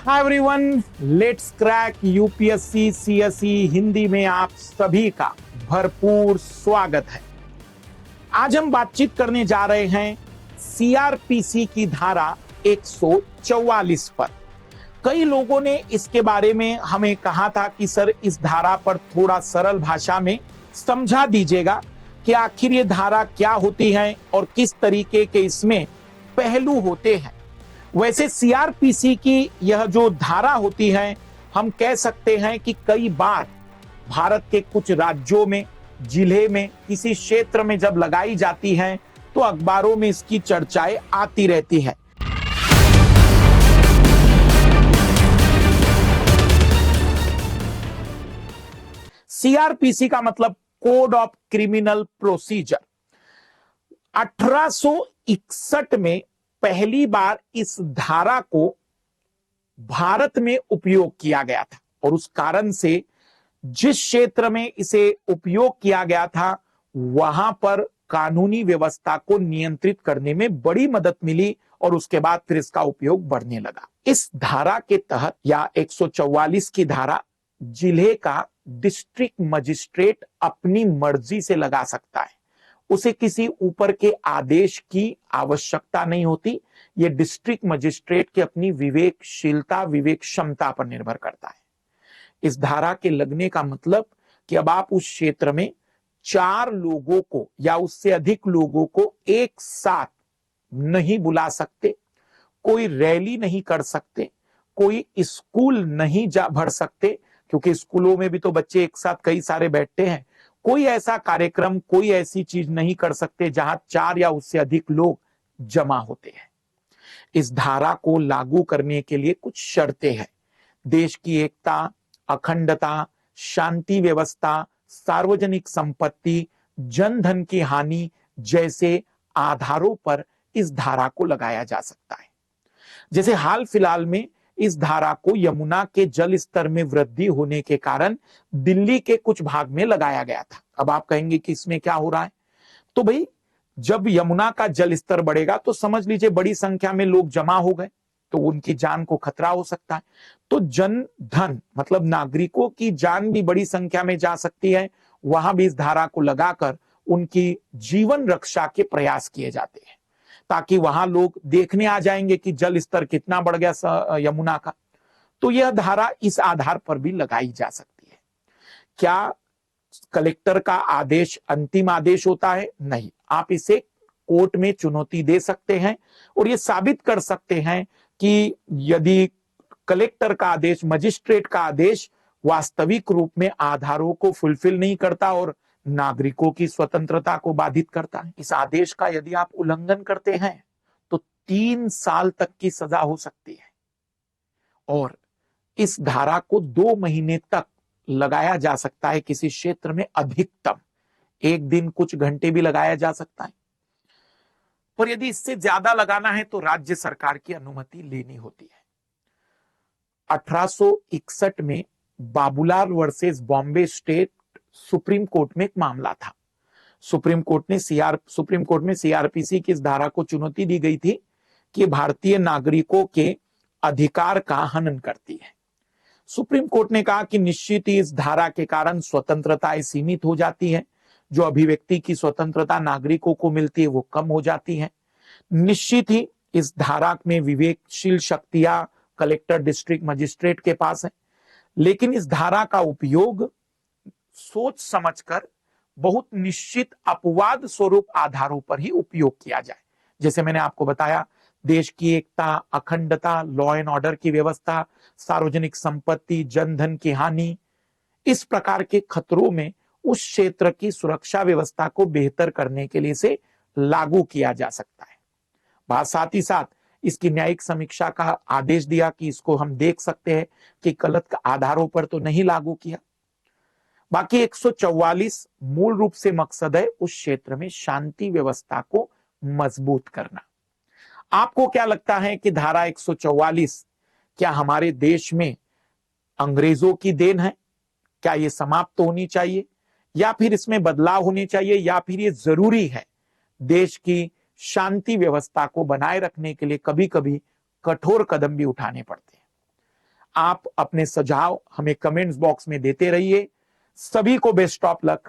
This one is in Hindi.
Hi everyone, let's crack UPSC CSE Hindi में आप सभी का भरपूर स्वागत है। आज हम बातचीत करने जा रहे हैं सीआरपीसी की धारा 144 पर। कई लोगों ने इसके बारे में हमें कहा था कि सर इस धारा पर थोड़ा सरल भाषा में समझा दीजिएगा कि आखिर ये धारा क्या होती है और किस तरीके के इसमें पहलू होते हैं। वैसे सीआरपीसी की यह जो धारा होती है, हम कह सकते हैं कि कई बार भारत के कुछ राज्यों में, जिले में, किसी क्षेत्र में जब लगाई जाती है तो अखबारों में इसकी चर्चाएं आती रहती है। सीआरपीसी का मतलब कोड ऑफ क्रिमिनल प्रोसीजर। 1861 में पहली बार इस धारा को भारत में उपयोग किया गया था और उस कारण से जिस क्षेत्र में इसे उपयोग किया गया था वहां पर कानूनी व्यवस्था को नियंत्रित करने में बड़ी मदद मिली और उसके बाद फिर इसका उपयोग बढ़ने लगा। इस धारा के तहत या 144 की धारा जिले का डिस्ट्रिक्ट मजिस्ट्रेट अपनी मर्जी से लगा सकता है। उसे किसी ऊपर के आदेश की आवश्यकता नहीं होती। यह डिस्ट्रिक्ट मजिस्ट्रेट की अपनी विवेकशीलता, विवेक क्षमता पर निर्भर करता है। इस धारा के लगने का मतलब कि अब आप उस क्षेत्र में 4 लोगों को या उससे अधिक लोगों को एक साथ नहीं बुला सकते, कोई रैली नहीं कर सकते, कोई स्कूल नहीं जा भर सकते, क्योंकि स्कूलों में भी तो बच्चे एक साथ कई सारे बैठते हैं। कोई ऐसा कार्यक्रम, कोई ऐसी चीज नहीं कर सकते जहां 4 या उससे अधिक लोग जमा होते हैं। इस धारा को लागू करने के लिए कुछ शर्तें हैं। देश की एकता, अखंडता, शांति व्यवस्था, सार्वजनिक संपत्ति, जनधन की हानि जैसे आधारों पर इस धारा को लगाया जा सकता है। जैसे हाल फिलहाल में इस धारा को यमुना के जल स्तर में वृद्धि होने के कारण दिल्ली के कुछ भाग में लगाया गया था। अब आप कहेंगे कि इसमें क्या हो रहा है? तो भाई, जब यमुना का जल स्तर बढ़ेगा तो समझ लीजिए बड़ी संख्या में लोग जमा हो गए तो उनकी जान को खतरा हो सकता है। तो जन धन मतलब नागरिकों की जान भी बड़ी संख्या में जा सकती है। वहां भी इस धारा को लगाकर उनकी जीवन रक्षा के प्रयास किए जाते हैं ताकि वहां लोग देखने आ जाएंगे कि जल स्तर कितना बढ़ गया यमुना का। तो यह धारा इस आधार पर भी लगाई जा सकती है। क्या कलेक्टर का आदेश अंतिम आदेश होता है? नहीं। आप इसे कोर्ट में चुनौती दे सकते हैं और यह साबित कर सकते हैं कि यदि कलेक्टर का आदेश, मजिस्ट्रेट का आदेश वास्तविक रूप में आधारों को फुलफिल नहीं करता और नागरिकों की स्वतंत्रता को बाधित करता है। इस आदेश का यदि आप उल्लंघन करते हैं तो 3 साल तक की सजा हो सकती है और इस धारा को 2 महीने तक लगाया जा सकता है। किसी क्षेत्र में अधिकतम 1 दिन कुछ घंटे भी लगाया जा सकता है, पर यदि इससे ज्यादा लगाना है तो राज्य सरकार की अनुमति लेनी होती है। 1861 में Babulal versus Bombay state supreme court में एक मामला था। सुप्रीम कोर्ट में सीआरपीसी की इस धारा को चुनौती दी गई थी कि भारतीय नागरिकों के अधिकार का हनन करती है। सुप्रीम कोर्ट ने कहा कि निश्चित ही इस धारा के कारण स्वतंत्रताएं सीमित हो जाती है। जो अभिव्यक्ति की स्वतंत्रता नागरिकों को मिलती है वो कम हो जाती है। निश्चित ही इस धारा में विवेकशील शक्तियां कलेक्टर, डिस्ट्रिक्ट मजिस्ट्रेट के पास है, लेकिन इस धारा का उपयोग सोच समझकर बहुत निश्चित अपवाद स्वरूप आधारों पर ही उपयोग किया जाए। जैसे मैंने आपको बताया, देश की एकता, अखंडता, लॉ एंड ऑर्डर की व्यवस्था, सार्वजनिक संपत्ति, जनधन की हानि, इस प्रकार के खतरों में उस क्षेत्र की सुरक्षा व्यवस्था को बेहतर करने के लिए इसे लागू किया जा सकता है। साथ ही साथ इसकी न्यायिक समीक्षा का आदेश दिया कि इसको हम देख सकते हैं कि गलत आधारों पर तो नहीं लागू किया। बाकी 144 मूल रूप से मकसद है उस क्षेत्र में शांति व्यवस्था को मजबूत करना। आपको क्या लगता है कि धारा 144 क्या हमारे देश में अंग्रेजों की देन है? क्या ये समाप्त होनी चाहिए या फिर इसमें बदलाव होने चाहिए, या फिर ये जरूरी है देश की शांति व्यवस्था को बनाए रखने के लिए कभी कभी कठोर कदम भी उठाने पड़ते हैं? आप अपने सुझाव हमें कमेंट्स बॉक्स में देते रहिए। सभी को बेस्ट ऑफ लक।